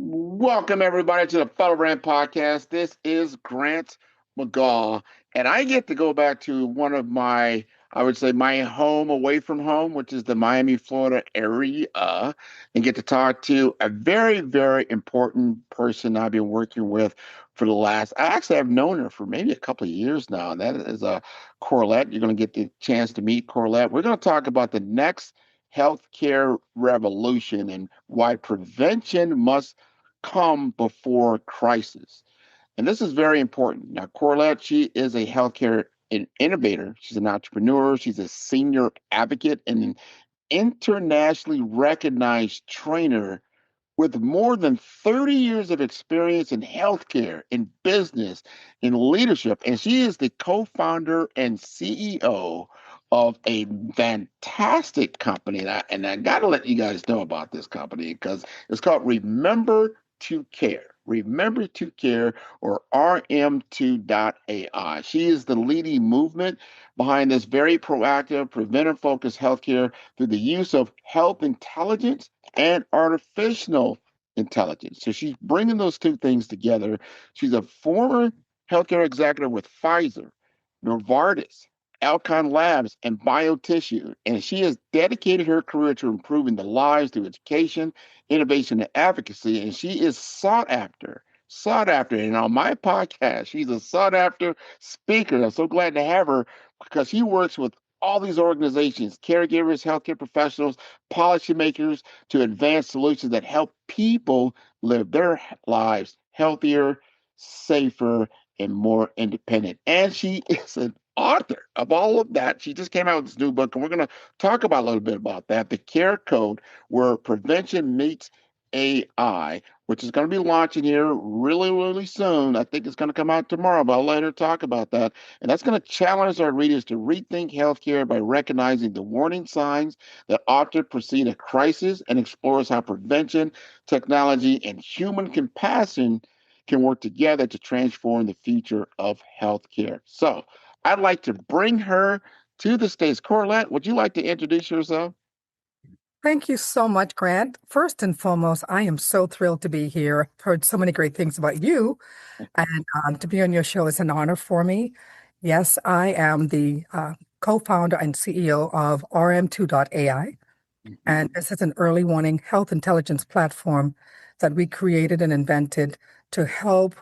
Welcome, everybody, to the Fellow Brand Podcast. This is Grant McGaw, and I get to go back to one of my, I would say, my home away from home, which is the Miami, Florida area, and get to talk to a very, very important person I've been working with for the last, I actually have known her for maybe a couple of years now, and that is Corlette. You're going to get the chance to meet Corlette. We're going to talk about the next healthcare revolution and why prevention must come before crisis. And this is very important. Now, Corlette, she is a healthcare innovator. She's an entrepreneur. She's a senior advocate and an internationally recognized trainer with more than 30 years of experience in healthcare, in business, in leadership. And she is the co founder and CEO of a fantastic company. And I got to let you guys know about this company because it's called Remember to Care. Remember to Care, or RM2.ai. She is the leading movement behind this very proactive, preventive focused healthcare through the use of health intelligence and artificial intelligence. So she's bringing those two things together. She's a former healthcare executive with Pfizer, Novartis, Alcon Labs, and BioTissue, and she has dedicated her career to improving the lives through education, innovation, and advocacy. And she is sought after. Sought after. And on my podcast, she's a sought after speaker. I'm so glad to have her because she works with all these organizations, caregivers, healthcare professionals, policymakers to advance solutions that help people live their lives healthier, safer, and more independent. And she is an author of all of that. She just came out with this new book, and we're going to talk about a little bit about that. The Care Code, where prevention meets AI, which is going to be launching here really, really soon. I think it's going to come out tomorrow, but I'll let her talk about that. And that's going to challenge our readers to rethink healthcare by recognizing the warning signs that often precede a crisis and explores how prevention, technology, and human compassion can work together to transform the future of healthcare. So I'd like to bring her to the stage. Corlette, would you like to introduce yourself? Thank you so much, Grant. First and foremost, I am so thrilled to be here. I've heard so many great things about you, and to be on your show is an honor for me. Yes, I am the co-founder and CEO of RM2.ai, and this is an early warning health intelligence platform that we created and invented to help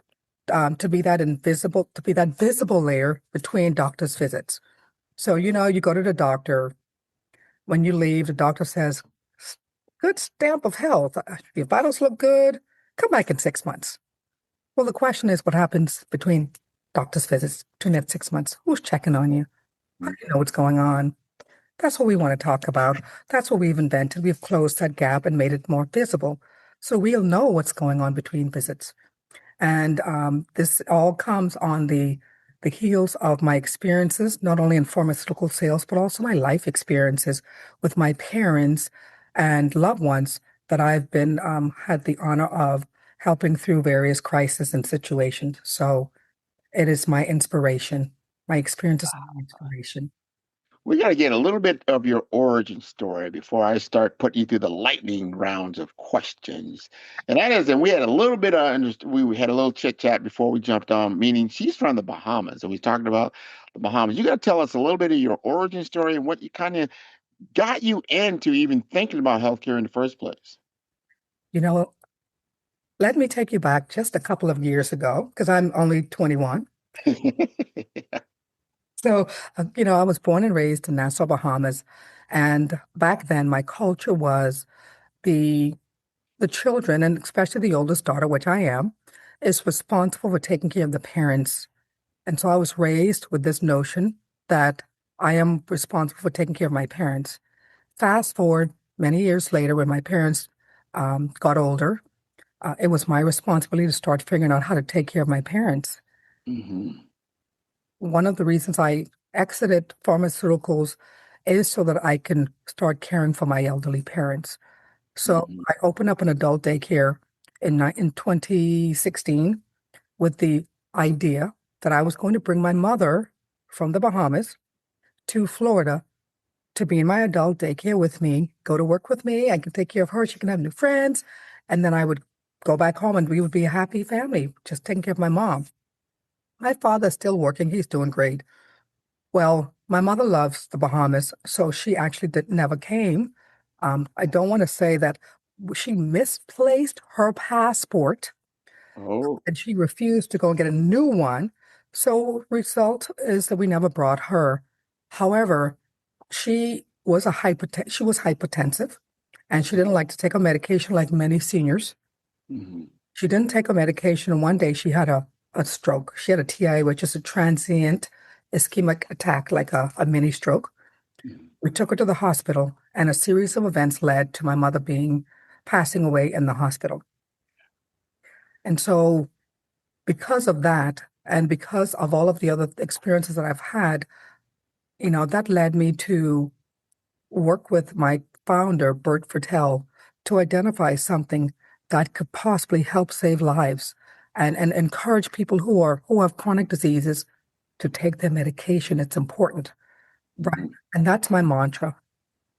to be that visible layer between doctors' visits. So, you go to the doctor. When you leave, the doctor says, good stamp of health. Your vitals look good. Come back in 6 months. Well, the question is what happens between doctor's visits, between that 6 months? Who's checking on you? How do you know what's going on? That's what we want to talk about. That's what we've invented. We've closed that gap and made it more visible. So we'll know what's going on between visits. And this all comes on the heels of my experiences, not only in pharmaceutical sales, but also my life experiences with my parents and loved ones that I've been had the honor of helping through various crises and situations. So it is my inspiration. My experiences are my inspiration. We got to get a little bit of your origin story before I start putting you through the lightning rounds of questions. And that is, and we had a little bit of, we had a little chit chat before we jumped on, meaning she's from the Bahamas. And we talked about the Bahamas. You got to tell us a little bit of your origin story and what you kind of got you into even thinking about healthcare in the first place. You know, let me take you back just a couple of years ago, because I'm only 21. So, I was born and raised in Nassau, Bahamas. And back then, my culture was the the children, and especially the oldest daughter, which I am, is responsible for taking care of the parents. And so I was raised with this notion that I am responsible for taking care of my parents. Fast forward many years later, when my parents got older, it was my responsibility to start figuring out how to take care of my parents. Hmm. One of the reasons I exited pharmaceuticals is so that I can start caring for my elderly parents. So Hmm. I opened up an adult daycare in 2016 with the idea that I was going to bring my mother from the Bahamas to Florida to be in my adult daycare with me, go to work with me. I could take care of her. She can have new friends. And then I would go back home and we would be a happy family, just taking care of my mom. My father's still working. He's doing great. Well, my mother loves the Bahamas, so she actually never came. I don't want to say that she misplaced her passport Oh. and she refused to go and get a new one. So result is that we never brought her. However, she was hypertensive and she didn't like to take a medication like many seniors. Hmm. She didn't take a medication, and one day she had a stroke. She had a TIA, which is a transient ischemic attack, like a mini stroke. We took her to the hospital, and a series of events led to my mother passing away in the hospital. And so, because of that, and because of all of the other experiences that I've had, that led me to work with my founder, Bert Fertel, to identify something that could possibly help save lives and encourage people who have chronic diseases to take their medication. It's important, right? Hmm. And that's my mantra.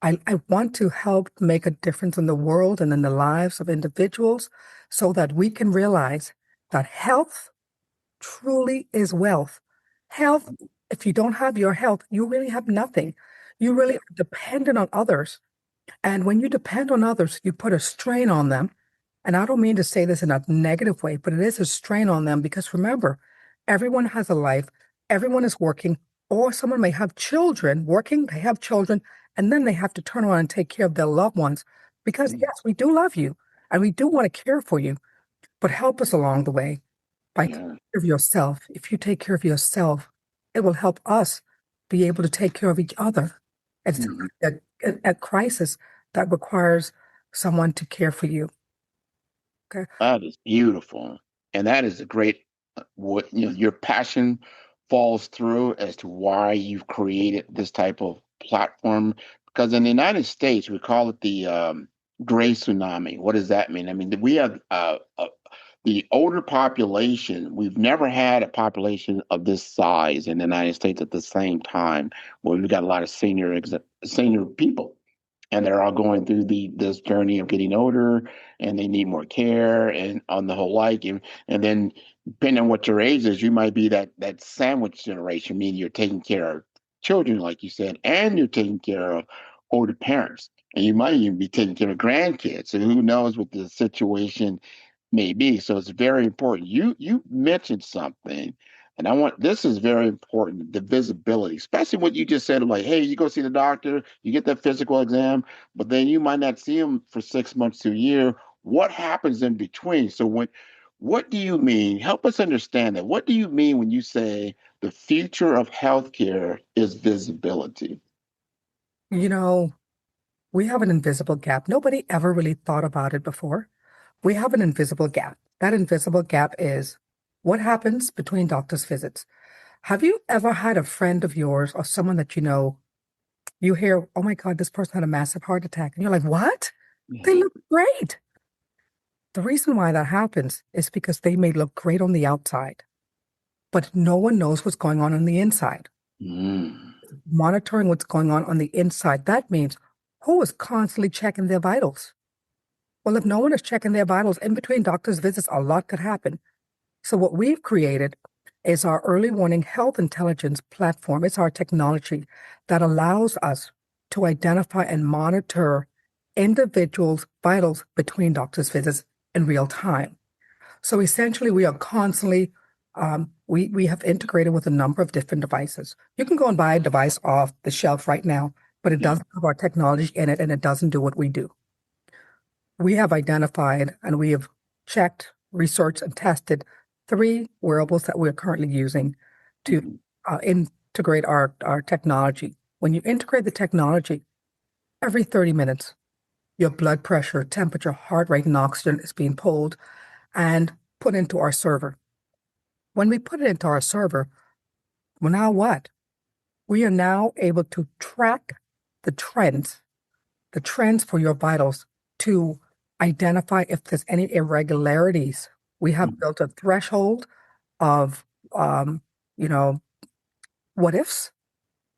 I want to help make a difference in the world and in the lives of individuals so that we can realize that health truly is wealth. Health, if you don't have your health, you really have nothing. You really are dependent on others. And when you depend on others, you put a strain on them. And I don't mean to say this in a negative way, but it is a strain on them because remember, everyone has a life, everyone is working, or someone may have children working, they have children, and then they have to turn around and take care of their loved ones. Because yes, we do love you and we do want to care for you, but help us along the way by taking Yeah. care of yourself. If you take care of yourself, it will help us be able to take care of each other. It's Hmm. a crisis that requires someone to care for you. Okay. That is beautiful. And that is a great, what, your passion falls through as to why you've created this type of platform. Because in the United States, we call it the gray tsunami. What does that mean? I mean, we have the older population. We've never had a population of this size in the United States at the same time, where we've got a lot of senior people, and they're all going through this journey of getting older, and they need more care and on the whole like, and then depending on what your age is, you might be that sandwich generation, meaning you're taking care of children, like you said, and you're taking care of older parents, and you might even be taking care of grandkids, and who knows what the situation may be. So it's very important. You mentioned something, and I want this is very important, the visibility, especially what you just said, like, hey, you go see the doctor, you get that physical exam, but then you might not see him for 6 months to a year. What happens in between? So what do you mean? Help us understand that. What do you mean when you say the future of healthcare is visibility? You know, we have an invisible gap. Nobody ever really thought about it before. We have an invisible gap. That invisible gap is what happens between doctor's visits. Have you ever had a friend of yours or someone that you know, you hear, oh my God, this person had a massive heart attack. And you're like, what? They Mhm. look great. The reason why that happens is because they may look great on the outside, but no one knows what's going on the inside. Mm. Monitoring what's going on the inside, that means who is constantly checking their vitals? Well, if no one is checking their vitals in between doctor's visits, a lot could happen. So what we've created is our early warning health intelligence platform. It's our technology that allows us to identify and monitor individuals' vitals between doctor's visits in real time. So essentially, we are constantly, we have integrated with a number of different devices. You can go and buy a device off the shelf right now, but it Yeah. doesn't have our technology in it and it doesn't do what we do. We have identified and we have checked, researched, and tested three wearables that we're currently using to Mhm. integrate our technology. When you integrate the technology, every 30 minutes, your blood pressure, temperature, heart rate, and oxygen is being pulled and put into our server. When we put it into our server, well, now what? We are now able to track the trends, the trends for your vitals to identify if there's any irregularities. We have built a threshold of, um, you know, what ifs,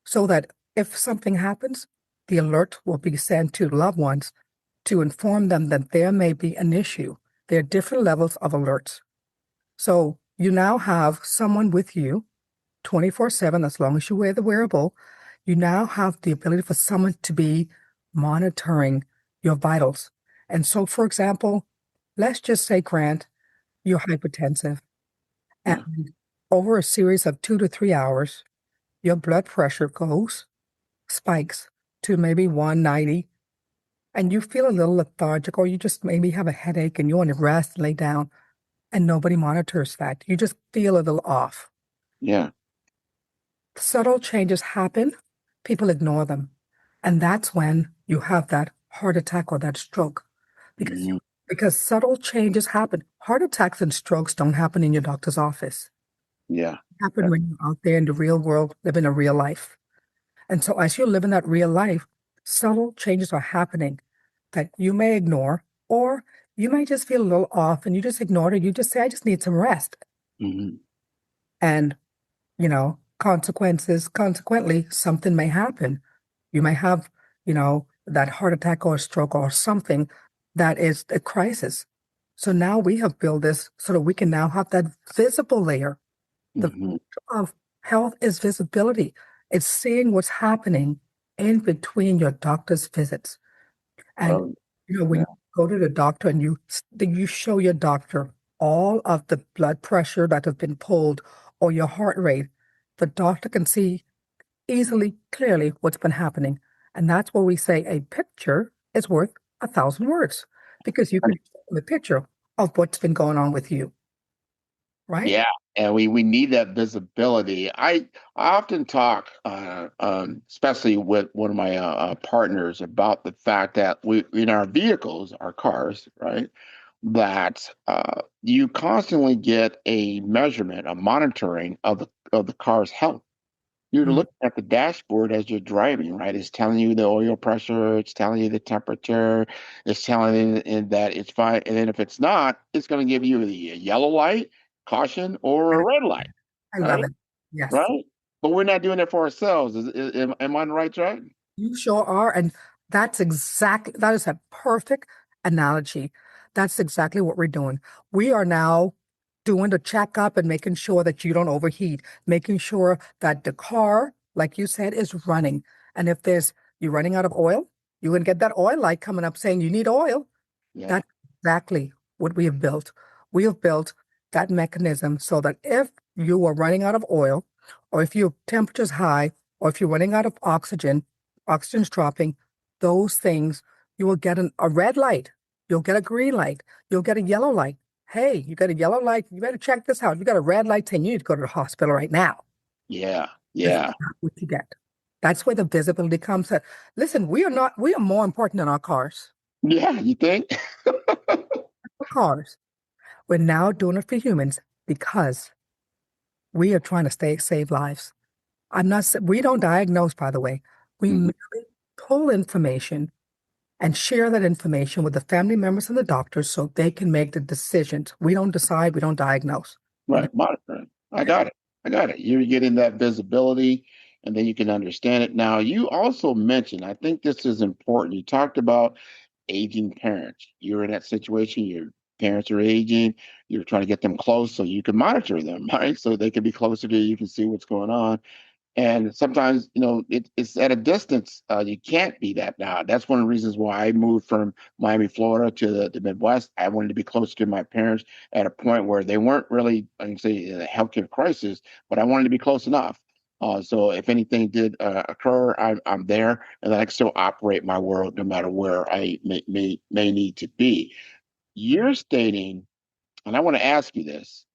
so that if something happens, the alert will be sent to loved ones to inform them that there may be an issue. there are different levels of alerts. So you now have someone with you 24/7, as long as you wear the wearable. You now have the ability for someone to be monitoring your vitals. And so, for example, let's just say, Grant, you're hypertensive, Yeah. and over a series of 2 to 3 hours, your blood pressure spikes to maybe 190, and you feel a little lethargic, or you just maybe have a headache and you want to rest, lay down, and nobody monitors that. You just feel a little off. Yeah. Subtle changes happen, people ignore them. And that's when you have that heart attack or that stroke. Because Hmm. because subtle changes happen. Heart attacks and strokes don't happen in your doctor's office. Yeah. They happen when you're out there in the real world, living a real life. And so as you're living that real life, subtle changes are happening that you may ignore, or you may just feel a little off and you just ignore it. You just say, I just need some rest. Hmm. And consequently, something may happen. You may have, that heart attack or stroke or something that is a crisis. So now we have built this so that we can now have that visible layer. The Hmm. future of health is visibility. It's seeing what's happening in between your doctor's visits. And Oh, when yeah. you go to the doctor and you show your doctor all of the blood pressure that has been pulled or your heart rate, the doctor can see easily, clearly what's been happening. And that's where we say a picture is worth 1,000 words, because you can show a picture of what's been going on with you, right? Yeah, and we need that visibility. I often talk, especially with one of my partners, about the fact that we in our vehicles, our cars, right, that you constantly get a measurement, a monitoring of the car's health. You're Mm. looking at the dashboard as you're driving, right? It's telling you the oil pressure, it's telling you the temperature, it's telling you that it's fine. And then if it's not, it's going to give you the yellow light, caution, or a red light, I love right? it. Yes. Right? But we're not doing it for ourselves. Am I on the right track? You sure are. And that is a perfect analogy. That's exactly what we're doing. We are now doing the checkup and making sure that you don't overheat, making sure that the car, like you said, is running. And if you're running out of oil, you're going to get that oil light coming up saying you need oil. Yeah. That's exactly what we have built. We have built that mechanism so that if you are running out of oil, or if your temperature's high, or if you're running out of oxygen's dropping, those things, you will get a red light, you'll get a green light, you'll get a yellow light. Hey, you got a yellow light, you better check this out. You got a red light saying you need to go to the hospital right now. Yeah. This is Yeah. not what you get. That's where the visibility comes. Listen, we are more important than our cars. Yeah. You think? Our cars. We're now doing it for humans because we are trying to save lives. We don't diagnose, by the way. We Mhm. merely pull information and share that information with the family members and the doctors so they can make the decisions. We don't decide, we don't diagnose. We Right. Monitoring. I got it. I got it. You're getting that visibility and then you can understand it. Now, you also mentioned, I think this is important. You talked about aging parents. You're in that situation, your parents are aging, you're trying to get them close so you can monitor them, right? So they can be closer to you, you can see what's going on. And sometimes, it's at a distance. You can't be that now. That's one of the reasons why I moved from Miami, Florida to the Midwest. I wanted to be closer to my parents at a point where they weren't really, I can say, in a healthcare crisis, but I wanted to be close enough. So if anything did occur, I'm there and then I can still operate my world no matter where I may need to be. You're stating, and I want to ask you this,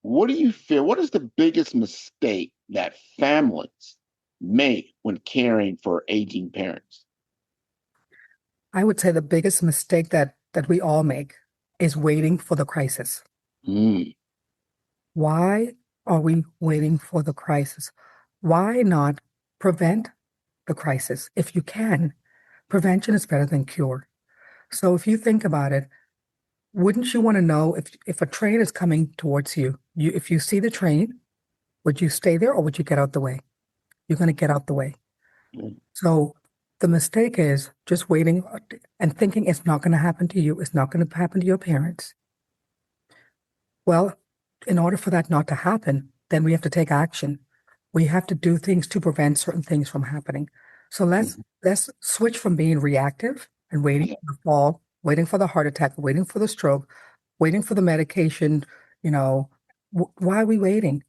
what do you feel? What is the biggest mistake that families make when caring for aging parents? I would say the biggest mistake that we all make is waiting for the crisis. Mm, Why are we waiting for the crisis? Why not prevent the crisis if you can? Prevention is better than cure. So if you think about it, wouldn't you want to know if a train is coming towards you, if you see the train, would you stay there or would you get out the way? You're going to get out the way. mm, So the mistake is just waiting and thinking it's not going to happen to you, it's not going to happen to your parents. Well, in order for that not to happen, then we have to take action. We have to do things to prevent certain things from happening. So Mhm. let's switch from being reactive and waiting Yeah, for the fall, waiting for the heart attack, waiting for the stroke, waiting for the medication. You know, why are we waiting?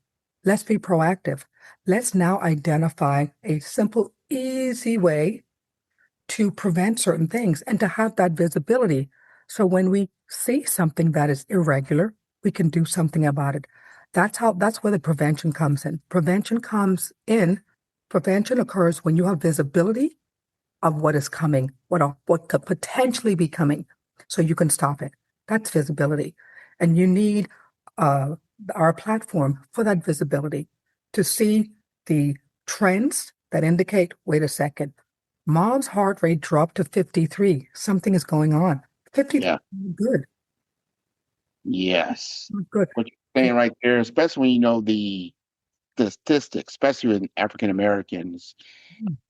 Let's be proactive. Let's now identify a simple, easy way to prevent certain things and to have that visibility. So when we see something that is irregular, we can do something about it. That's where the prevention comes in. Prevention occurs when you have visibility of what is coming, what could potentially be coming, so you can stop it. That's visibility. And you need uh, our platform for that visibility to see the trends that indicate, wait a second, mom's heart rate dropped to 53. Something is going on. 53, yeah, good, yes. good. What you're saying right there, especially when you know the statistics, especially in African Americans,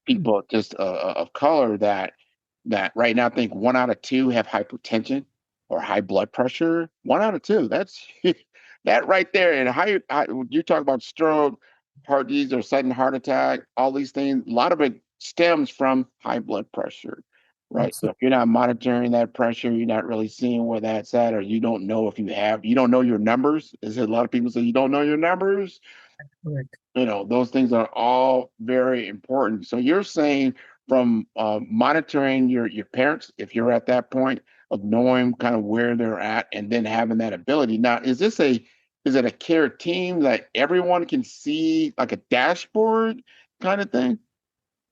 people just of color that right now think 1 out of 2 have hypertension or high blood pressure. 1 out of 2. That's that right there. And you talk about stroke, heart disease, or sudden heart attack, all these things. A lot of it stems from high blood pressure, right? So if Absolutely you're not monitoring that pressure, you're not really seeing where that's at, or you don't know if you don't know your numbers. As a lot of people say, you don't know your numbers. correct. Those things are all very important. So you're saying from monitoring your parents, if you're at that point of knowing kind of where they're at and then having that ability. Now, is it a care team that everyone can see like a dashboard kind of thing?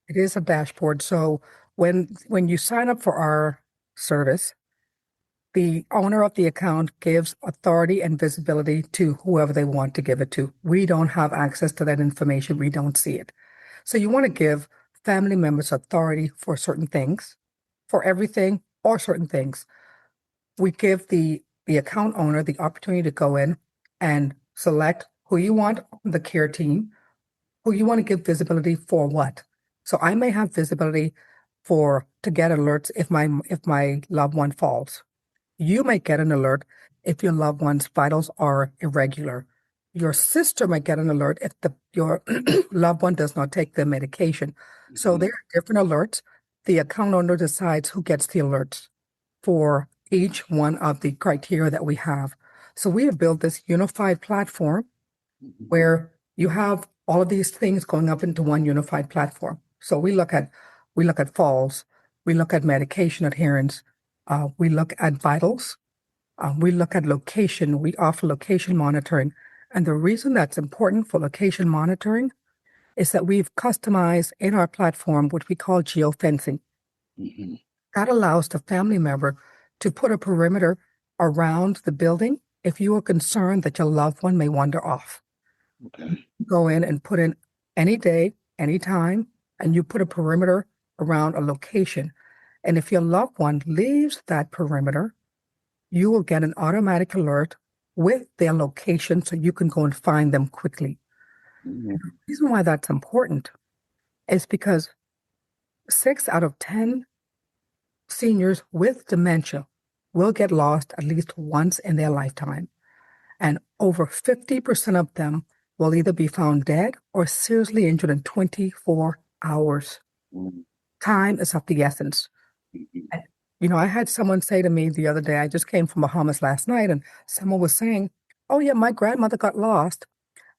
It is a dashboard. So when you sign up for our service, the owner of the account gives authority and visibility to whoever they want to give it to. We don't have access to that information. We don't see it. So you want to give family members authority for certain things, for everything or certain things. We give the account owner the opportunity to go in and select who you want on the care team, who you want to give visibility for what. So I may have visibility for to get alerts if my loved one falls. You might get an alert if your loved one's vitals are irregular. Your sister might get an alert if your loved one does not take the medication. So there Mhm. are different alerts. The account owner decides who gets the alerts for each one of the criteria that we have. So we have built this unified platform Mhm. where you have all of these things going up into one unified platform. So we look at falls, we look at medication adherence, we look at vitals, we look at location. We offer location monitoring. And the reason that's important for location monitoring is that we've customized in our platform what we call geofencing. Mhm. That allows the family member to put a perimeter around the building if you are concerned that your loved one may wander off. Okay. Go in and put in any day, any time, and you put a perimeter around a location. And if your loved one leaves that perimeter, you will get an automatic alert with their location so you can go and find them quickly. Mhm. The reason why that's important is because 6 out of 10 seniors with dementia will get lost at least once in their lifetime. And over 50% of them will either be found dead or seriously injured in 24 hours. Mhm. Time is of the essence. Mhm. And, I had someone say to me the other day, I just came from Bahamas last night, and someone was saying, oh, yeah, my grandmother got lost.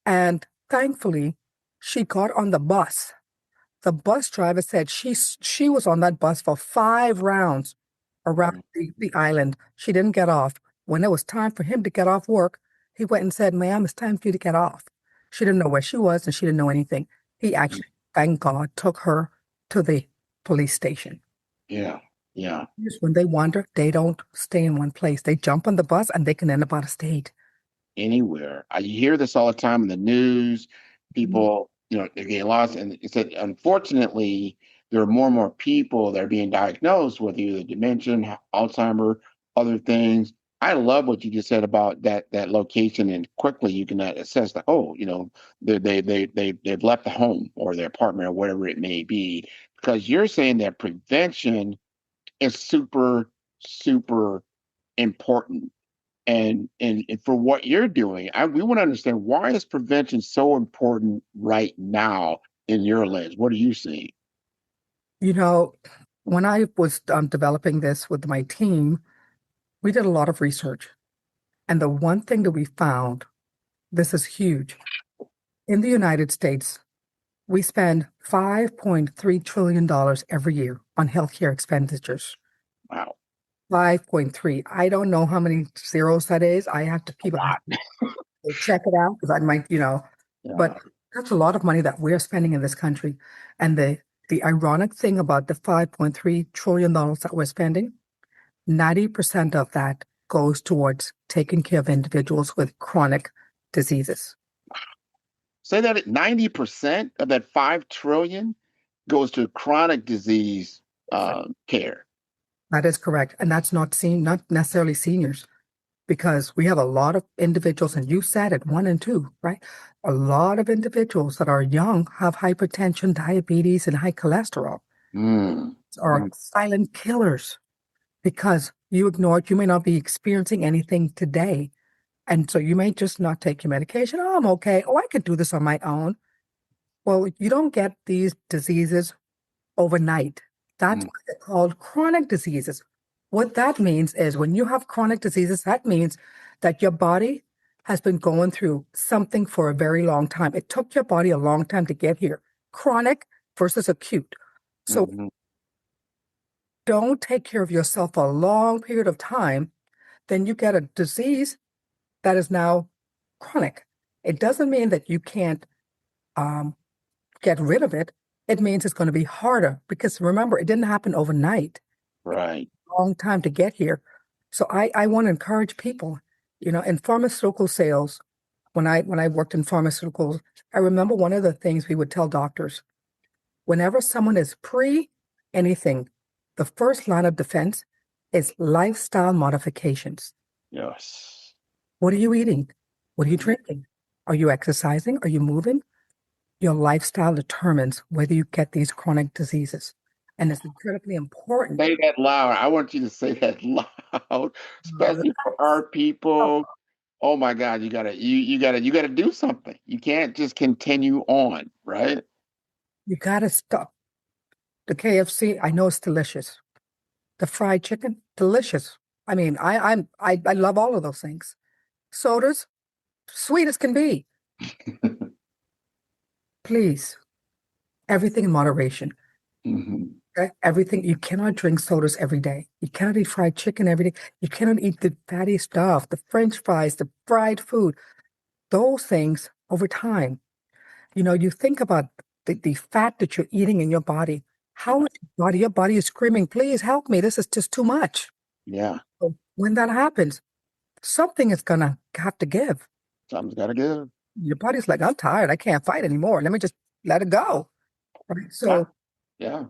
And thankfully, she got on the bus. The bus driver said she was on that bus for 5 rounds around Wow. the island. She didn't get off. When it was time for him to get off work, he went and said, ma'am, it's time for you to get off. She didn't know where she was and she didn't know anything. He actually, thank God, took her to the police station. Yeah. Yeah. When they wander, they don't stay in one place. They jump on the bus and they can end up out of state. Anywhere. I hear this all the time in the news. Mhm. People, they're getting lost, and it's that unfortunately there are more and more people that are being diagnosed with either dementia, Alzheimer, other things. I love what you just said about that location, and quickly you can assess that. Oh, they've left the home or their apartment or whatever it may be, because you're saying that prevention is super super important and for what you're doing, we want to understand, why is prevention so important right now in your lens? What are you seeing? You know, when I was developing this with my team, we did a lot of research. And the one thing that we found, this is huge. In the United States, we spend $5.3 trillion every year on healthcare expenditures. Wow, 5.3. I don't know how many zeros that is. I have to a keep lot. check it out because I might, but Yeah. that's a lot of money that we're spending in this country. And the ironic thing about the $5.3 trillion that we're spending, 90% of that goes towards taking care of individuals with chronic diseases. Say that 90% of that 5 trillion goes to chronic disease care. That is correct. And that's not necessarily seniors, because we have a lot of individuals, and you said it, one and two, right? A lot of individuals that are young have hypertension, diabetes, and high cholesterol, Mm, are mm, silent killers because you ignored, you may not be experiencing anything today. And so you may just not take your medication. Oh, I'm okay. Oh, I can do this on my own. Well, you don't get these diseases overnight. That's mm, why they're called chronic diseases. What that means is when you have chronic diseases, that means that your body has been going through something for a very long time. It took your body a long time to get here. Chronic versus acute. So mhm. don't take care of yourself for a long period of time, then you get a disease that is now chronic. It doesn't mean that you can't um, get rid of it. It means it's going to be harder because remember, it didn't happen overnight. Right. Long time to get here. So I want to encourage people, in pharmaceutical sales, when I worked in pharmaceuticals, I remember one of the things we would tell doctors, whenever someone is pre anything, the first line of defense is lifestyle modifications. Yes. What are you eating? What are you drinking? Are you exercising? Are you moving? Your lifestyle determines whether you get these chronic diseases. And it's incredibly important. Say that loud. I want you to say that loud, especially for our people. Oh my God, you gotta do something. You can't just continue on, right? You gotta stop. The KFC, I know it's delicious. The fried chicken, delicious. I mean, I love all of those things. Sodas, sweet as can be. Please, everything in moderation. Mhm. Okay? Everything. You cannot drink sodas every day. You cannot eat fried chicken every day. You cannot eat the fatty stuff, the French fries, the fried food. Those things over time. You think about the fat that you're eating in your body. How Yeah. is your body is screaming, please help me. This is just too much. Yeah. So when that happens, something is gonna have to give. Something's gotta give. Your body's like, I'm tired. I can't fight anymore. Let me just let it go. Right? Yeah. So Yeah.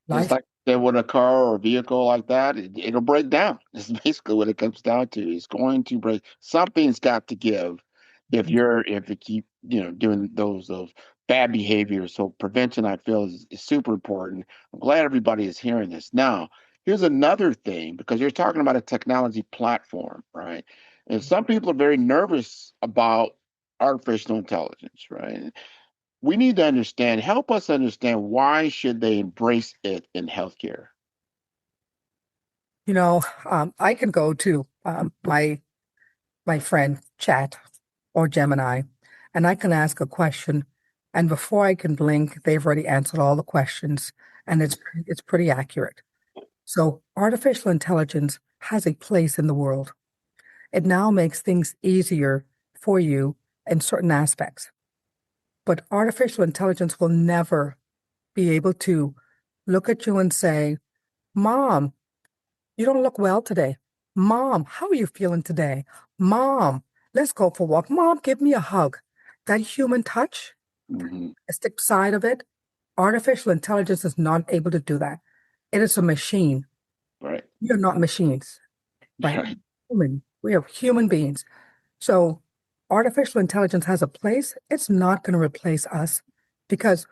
Just life, like that with a car or a vehicle like that, it'll break down. It's basically what it comes down to. It's going to break. Something's got to give if you keep, doing those of bad behavior. So prevention, I feel, is super important. I'm glad everybody is hearing this. Now, here's another thing, because you're talking about a technology platform, right? And some people are very nervous about artificial intelligence, right? We need to understand, help us understand, why should they embrace it in healthcare? I can go to my friend Chat or Gemini, and I can ask a question, and before I can blink, they've already answered all the questions, and it's pretty accurate. So artificial intelligence has a place in the world. It now makes things easier for you in certain aspects. But artificial intelligence will never be able to look at you and say, Mom, you don't look well today. Mom, how are you feeling today? Mom, let's go for a walk. Mom, give me a hug. That human touch, Hmm. the stick side of it, artificial intelligence is not able to do that. It is a machine. Right. We are not machines, right? Right. Human. We are human beings. So artificial intelligence has a place. It's not going to replace us because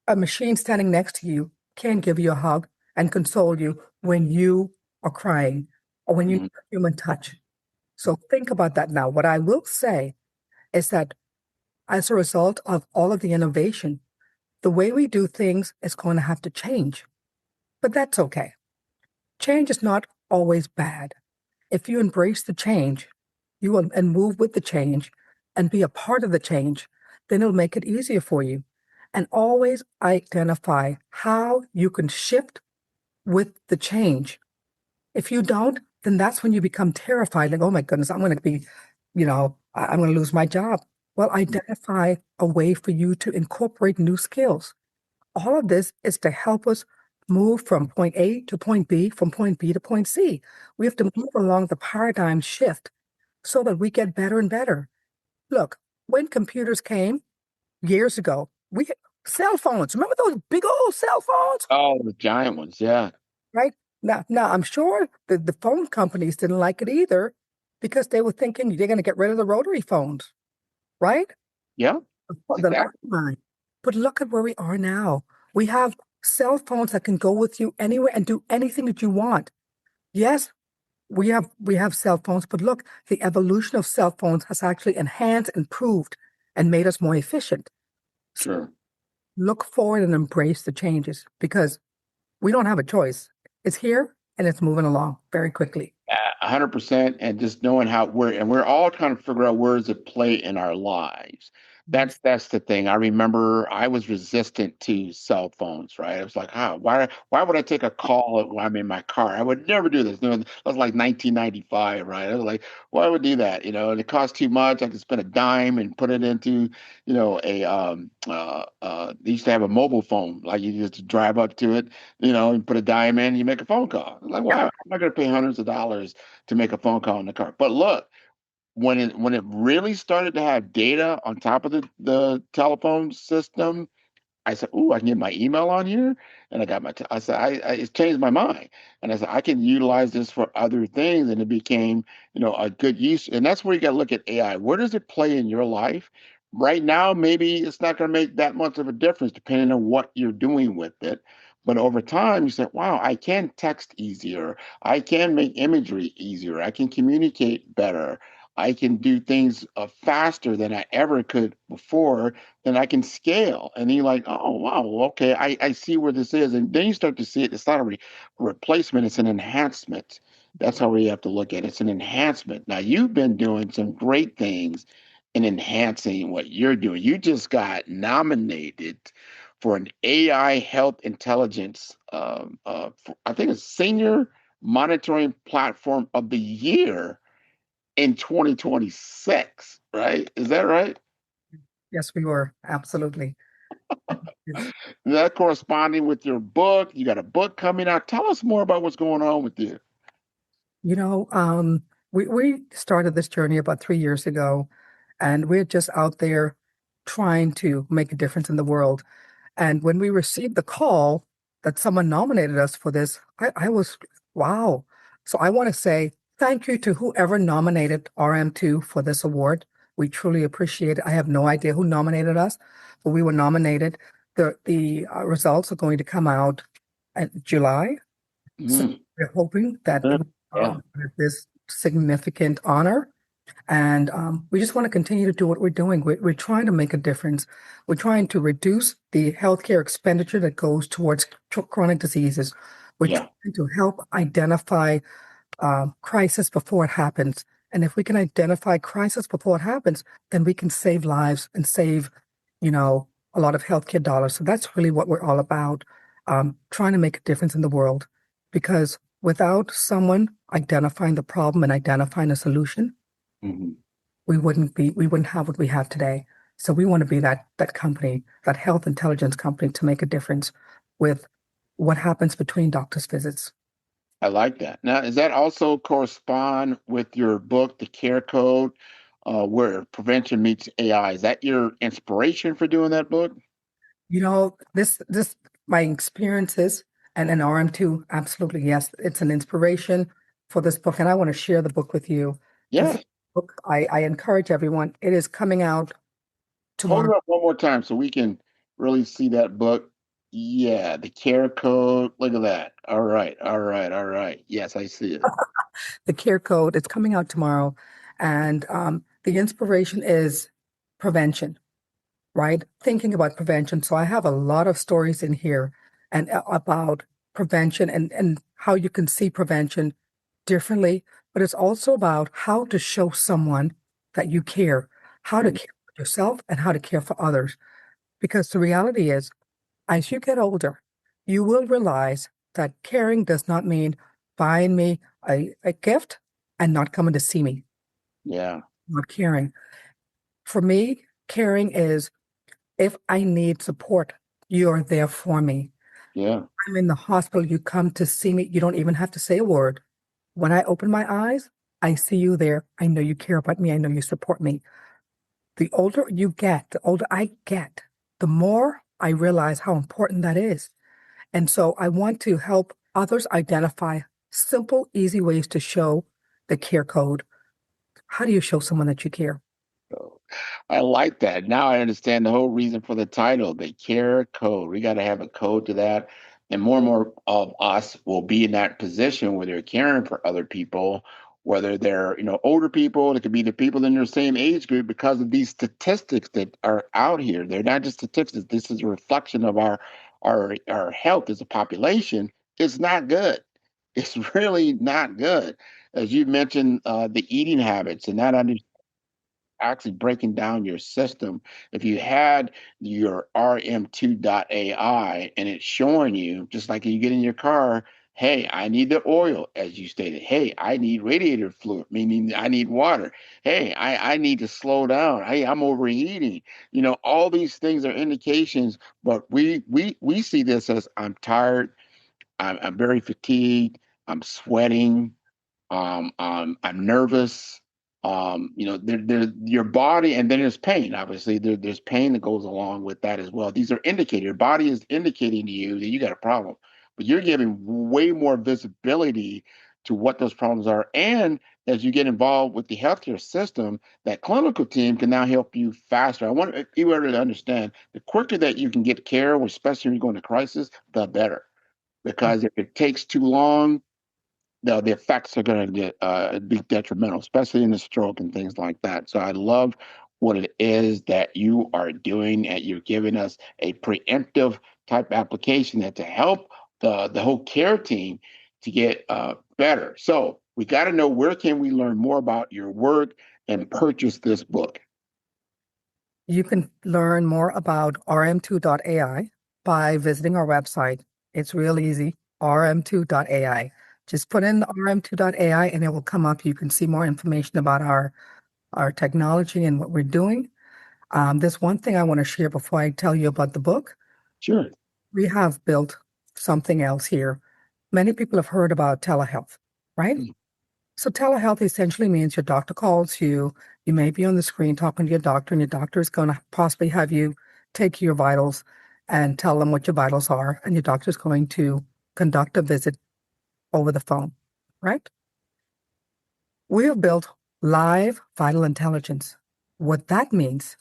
a machine standing next to you can give you a hug and console you when you are crying or when you need Mhm. a human touch. So think about that now. What I will say is that as a result of all of the innovation, the way we do things is going to have to change. But that's okay. Change is not always bad. If you embrace the change, you will and move with the change and be a part of the change, then it'll make it easier for you. And always identify how you can shift with the change. If you don't, then that's when you become terrified, like, oh my goodness, I'm going to be, I'm going to lose my job. Well, identify a way for you to incorporate new skills. All of this is to help us move from point A to point B, from point B to point C. We have to move along the paradigm shift so that we get better and better. Look, when computers came years ago, we had cell phones. Remember those big old cell phones? Oh, the giant ones, yeah. Right? Now I'm sure the phone companies didn't like it either because they were thinking they're going to get rid of the rotary phones, right? Yeah, The exactly. landline. But look at where we are now. We have cell phones that can go with you anywhere and do anything that you want. Yes, we have cell phones, but look, the evolution of cell phones has actually enhanced, improved, and made us more efficient. So Sure. look forward and embrace the changes because we don't have a choice. It's here and it's moving along very quickly. 100%, and just knowing how we're all trying to figure out where does it play in our lives. That's the thing. I remember I was resistant to cell phones, right? I was like, why would I take a call while I'm in my car? I would never do this. That was like 1995, right? I was like, why would I do that? And it costs too much. I could spend a dime and put it into, they used to have a mobile phone, like you just drive up to it, and put a dime in, you make a phone call. Like, Yep. why? I'm not going to pay hundreds of dollars to make a phone call in the car. But look, when it really started to have data on top of the telephone system, I said, "Ooh, I can get my email on here," and I got I said, it changed my mind, and I said, I can utilize this for other things, and it became, a good use. And that's where you got to look at AI. Where does it play in your life? Right now, maybe it's not going to make that much of a difference, depending on what you're doing with it. But over time, you say, "Wow, I can text easier. I can make imagery easier. I can communicate better. I can do things faster than I ever could before." And I can scale. And you're like, oh, wow, okay, I see where this is. And then you start to see it. It's not a replacement, it's an enhancement. That's how we have to look at it. It's an enhancement. Now, you've been doing some great things in enhancing what you're doing. You just got nominated for an AI health intelligence, I think it's Senior Monitoring Platform of the Year in 2026, right? Is that right? Yes, we were. Absolutely. It's, That corresponding with your book. You got a book coming out. Tell us more about what's going on with you. you know, we started this journey about 3 years ago, and we're just out there trying to make a difference in the world. And when we received the call that someone nominated us for this, I was, wow. So I want to say thank you to whoever nominated RM2 for this award. We truly appreciate it. I have no idea who nominated us, but we were nominated. The results are going to come out in July. So Mm, we're hoping that we yeah, get this significant honor. And we just want to continue to do what we're doing. We're trying to make a difference. We're trying to reduce the healthcare expenditure that goes towards chronic diseases. We're yeah. trying to help identify crisis before it happens. And if we can identify crisis before it happens, then we can save lives and save, a lot of healthcare dollars. So that's really what we're all about, trying to make a difference in the world. Because without someone identifying the problem and identifying a solution, Mhm. we wouldn't have what we have today. So we want to be that company, that health intelligence company to make a difference with what happens between doctors' visits. I like that. Now, does that also correspond with your book, The Care Code, where prevention meets AI? Is that your inspiration for doing that book? This my experiences and RM2, absolutely, yes. It's an inspiration for this book, and I want to share the book with you. This Yeah. book, I encourage everyone. It is coming out Hold tomorrow. it up one more time so we can really see that book. Yeah, the care code. Look at that. All right, all right, all right. Yes, I see it. The care code, it's coming out tomorrow. And the inspiration is prevention, right? Thinking about prevention. So I have a lot of stories in here and about prevention and how you can see prevention differently, but it's also about how to show someone that you care, how to Mm, care for yourself and how to care for others. Because the reality is, as you get older, you will realize that caring does not mean buying me a gift and not coming to see me, yeah, not caring. For me, caring is if I need support, you're there for me. yeah. I'm in the hospital, you come to see me. You don't even have to say a word. When I open my eyes, I see you there. I know you care about me. I know you support me. The older you get, the older I get, the more I realize how important that is. And so I want to help others identify simple, easy ways to show the care code. How do you show someone that you care? So, I like that. Now I understand the whole reason for the title, the care code. We got to have a code to that. And more of us will be in that position where they're caring for other people, whether they're, older people, it could be the people in their same age group because of these statistics that are out here. They're not just statistics. This is a reflection of our health as a population. It's not good. It's really not good. As you mentioned, the eating habits and that actually breaking down your system. If you had your RM2.ai and it's showing you, just like you get in your car, hey, I need the oil, as you stated. Hey, I need radiator fluid, meaning I need water. Hey, I need to slow down. Hey, I'm overheating. All these things are indications, but we see this as I'm tired, I'm very fatigued, I'm sweating, I'm nervous. Your body, and then there's pain. Obviously, there's pain that goes along with that as well. These are indicators. Your body is indicating to you that you got a problem, but you're giving way more visibility to what those problems are. And as you get involved with the healthcare system, that clinical team can now help you faster. I want you to understand the quicker that you can get care, especially when you go into crisis, the better. Because if it takes too long, the effects are going to get be detrimental, especially in the stroke and things like that. So I love what it is that you are doing, and you're giving us a preemptive type application that to help the whole care team to get better. So we got to know, where can we learn more about your work and purchase this book? You can learn more about RM2.ai by visiting our website. It's real easy, RM2.ai. Just put in RM2.ai and it will come up. You can see more information about our technology and what we're doing. There's one thing I want to share before I tell you about the book. Sure. We have built something else here. Many people have heard about telehealth, right? So telehealth essentially means your doctor calls you. You may be on the screen talking to your doctor, and your doctor is going to possibly have you take your vitals and tell them what your vitals are, and your doctor is going to conduct a visit over the phone, right? We have built live vital intelligence. What that means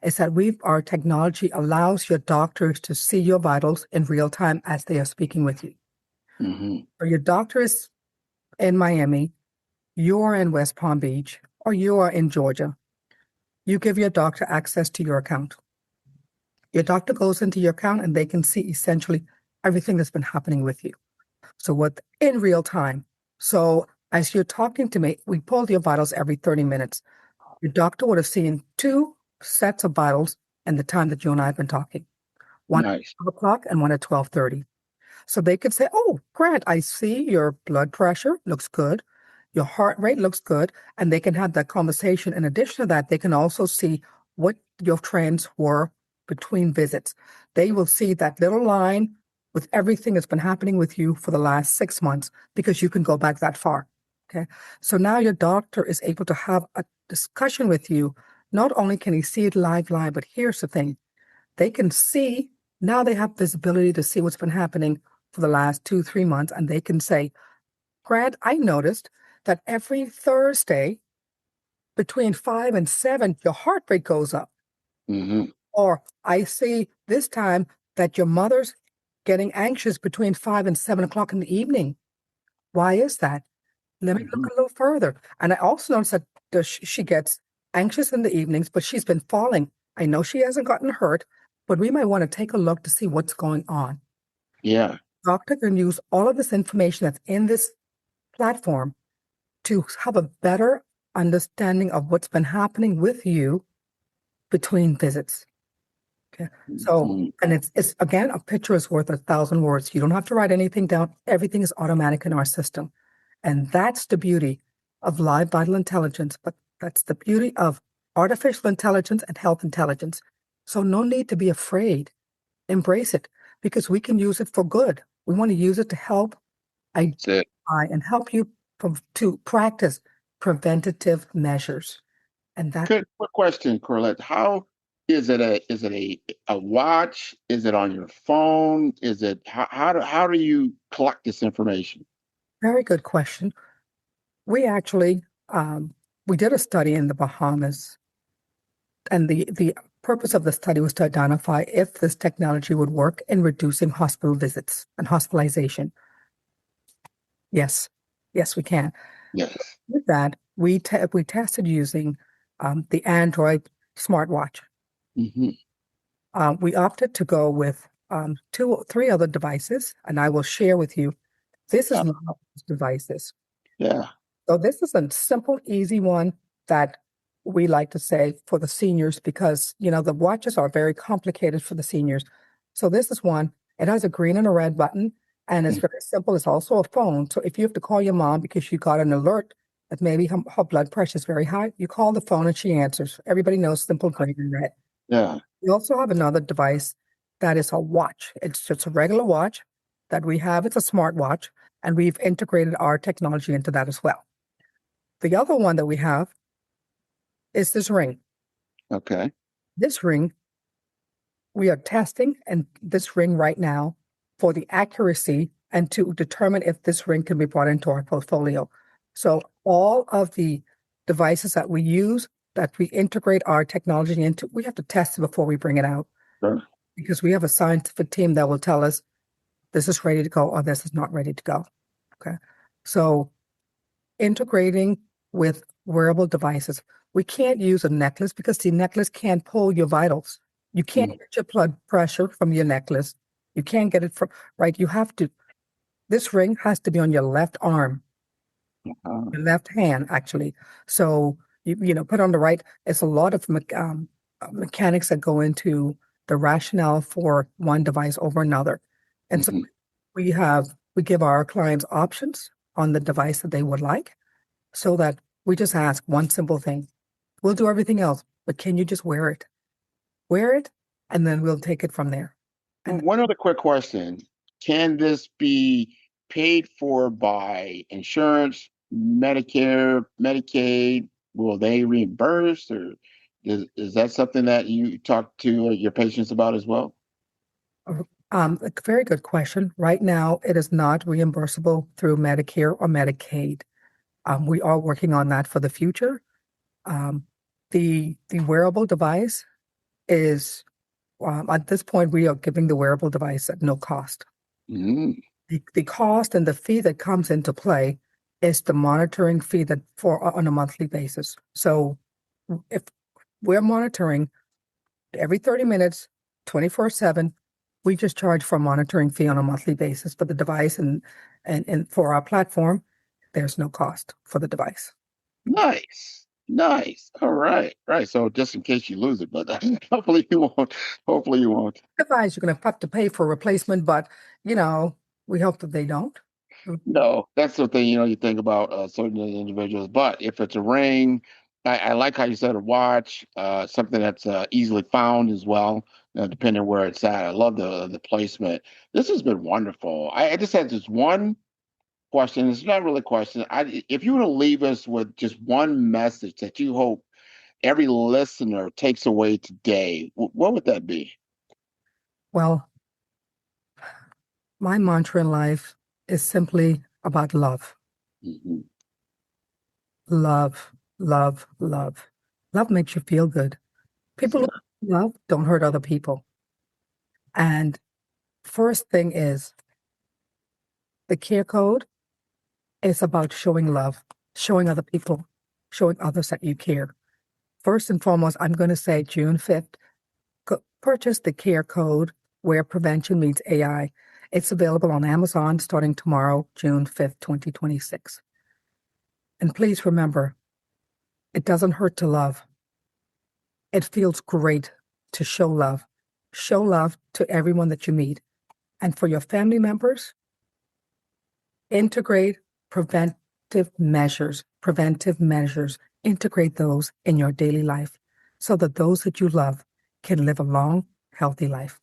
is that our technology allows your doctors to see your vitals in real time as they are speaking with you. Mm-hmm. So your doctor is in Miami, you're in West Palm Beach, or you are in Georgia. You give your doctor access to your account. Your doctor goes into your account and they can see essentially everything that's been happening with you. So what in real time. So as you're talking to me, we pull your vitals every 30 minutes. Your doctor would have seen two sets of vitals in the time that you and I have been talking. One at Nice. 12 o'clock and one at 12:30. So they could say, oh, Grant, I see your blood pressure looks good. Your heart rate looks good. And they can have that conversation. In addition to that, they can also see what your trends were between visits. They will see that little line with everything that's been happening with you for the last 6 months because you can go back that far. Okay. So now your doctor is able to have a discussion with you. Not only can he see it live, but here's the thing. They can see, now they have visibility to see what's been happening for the last 2, 3 months, and they can say, Grant, I noticed that every Thursday between 5 and 7, your heart rate goes up. Mm-hmm. Or I see this time that your mother's getting anxious between 5 and 7 o'clock in the evening. Why is that? Let me look Mhm. a little further. And I also noticed that she gets anxious in the evenings, but she's been falling. I know she hasn't gotten hurt, but we might want to take a look to see what's going on. Yeah. Doctor can use all of this information that's in this platform to have a better understanding of what's been happening with you between visits. Okay. So, Mhm. and it's again, a picture is worth 1,000 words. You don't have to write anything down. Everything is automatic in our system. And that's the beauty of live vital intelligence, but that's the beauty of artificial intelligence and health intelligence. So no need to be afraid. Embrace it because we can use it for good. We want to use it to help That's it. identify and help you to practice preventative measures. And that Quick question, Corlette. How is it a watch? Is it on your phone? Is it how do you collect this information? very good question. We actually we did a study in the Bahamas, and the purpose of the study was to identify if this technology would work in reducing hospital visits and hospitalization. Yes, yes, we can. Yes. With that, we tested using the Android smartwatch. Hmm. We opted to go with two or three other devices, and I will share with you. This is Yeah. one of those devices. Yeah. So this is a simple, easy one that we like to say for the seniors because, the watches are very complicated for the seniors. So this is one. It has a green and a red button, and it's very simple. It's also a phone. So if you have to call your mom because you got an alert that maybe her blood pressure is very high, you call the phone and she answers. Everybody knows simple green and red. Yeah. We also have another device that is a watch. It's just a regular watch that we have. It's a smartwatch, and we've integrated our technology into that as well. The other one that we have is this ring. Okay. This ring, we are testing and this ring right now for the accuracy and to determine if this ring can be brought into our portfolio. So all of the devices that we use, that we integrate our technology into, we have to test it before we bring it out Sure. because we have a scientific team that will tell us this is ready to go or this is not ready to go. Okay. So integrating with wearable devices. We can't use a necklace because the necklace can't pull your vitals. You can't Mhm. get your blood pressure from your necklace. You can't get it from, right? You have to, this ring has to be on your left arm, Uh, your left hand, actually. So, put on the right. It's a lot of mechanics that go into the rationale for one device over another. And so mhm. we give our clients options on the device that they would like so that we just ask one simple thing. We'll do everything else, but can you just wear it? Wear it, and then we'll take it from there. And One other quick question. Can this be paid for by insurance, Medicare, Medicaid? Will they reimburse, or is that something that you talk to your patients about as well? a very good question. Right now, it is not reimbursable through Medicare or Medicaid. We are working on that for the future. Um, the wearable device is at this point we are giving the wearable device at no cost. Mm, The cost and the fee that comes into play is the monitoring fee that for on a monthly basis. So if we're monitoring every 30 minutes, 24/7, we just charge for a monitoring fee on a monthly basis for the device and for our platform, there's no cost for the device. nice, nice. All right, right. So just in case you lose it, but hopefully you won't. Hopefully you won't. Device, you're going to have to pay for replacement, but you know, we hope that they don't. No, that's the thing, you think about certain individuals. But if it's a ring, I like how you said a watch, something that's easily found as well, depending on where it's at. I love the placement. This has been wonderful. I just had this one question. It's not really a question. If you were to leave us with just one message that you hope every listener takes away today, what would that be? Well, my mantra in life is simply about love. Hmm. Love, love, love. Love makes you feel good. People Yeah. who love don't hurt other people. And First thing is the care code is about showing love, showing other people, showing others that you care. First and foremost, I'm going to say June 5th, purchase the care code where prevention meets AI. It's available on Amazon starting tomorrow, June 5th, 2026. And please remember, it doesn't hurt to love. It feels great to show love. Show love to everyone that you meet. And for your family members, integrate preventive measures, integrate those in your daily life so that those that you love can live a long, healthy life.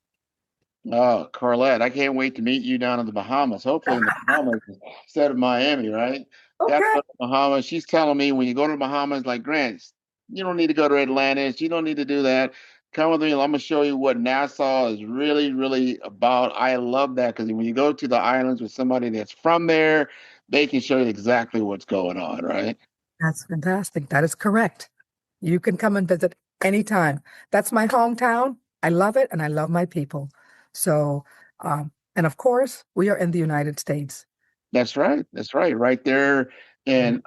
Oh, Corlette, I can't wait to meet you down in the Bahamas. Hopefully in the Bahamas instead of Miami, right? Got to Okay. go to the Bahamas. She's telling me when you go to the Bahamas, like Grant, you don't need to go to Atlantis. You don't need to do that. Come with me. I'm going to show you what Nassau is really, really about. I love that because when you go to the islands with somebody that's from there, they can show you exactly what's going on, right? That's fantastic. That is correct. You can come and visit anytime. That's my hometown. I love it and I love my people. So, and of course, we are in the United States. That's right. That's right. Right there in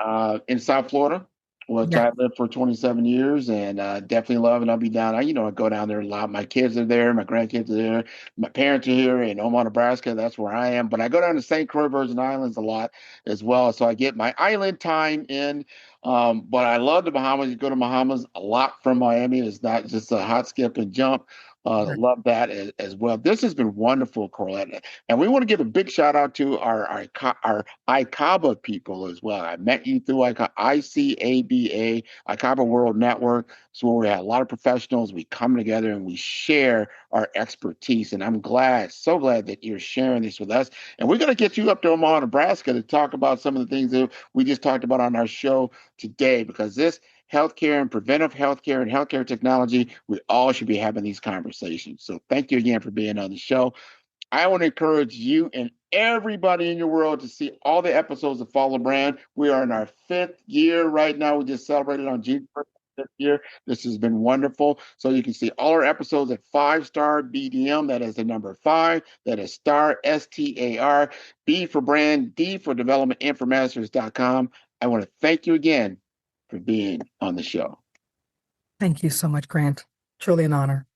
South Florida, which Yeah, I lived for 27 years and definitely love it. I'll be down. I go down there a lot. My kids are there, my grandkids are there, my parents are here in Omaha, Nebraska. That's where I am. But I go down to St. Croix Virgin Islands a lot as well. So I get my island time in. But I love the Bahamas. You go to Bahamas a lot from Miami. It's not just a hot skip and jump. right. Love that as well. This has been wonderful, Corlette. And we want to give a big shout out to our ICABA people as well. I met you through ICABA, ICABA World Network. So where we have a lot of professionals. We come together and we share our expertise. And I'm glad, so glad that you're sharing this with us. And we're going to get you up to Omaha, Nebraska to talk about some of the things that we just talked about on our show today, because this healthcare and preventive healthcare and healthcare technology, we all should be having these conversations. So thank you again for being on the show. I want to encourage you and everybody in your world to see all the episodes of Follow Brand. We are in our 5th year right now. We just celebrated on June 1st. Year. This has been wonderful. So you can see all our episodes at 5-star BDM. That is the number 5. That is star STAR. B for brand, D for development, informasters.com. I want to thank you again for being on the show. Thank you so much, Grant. Truly an honor.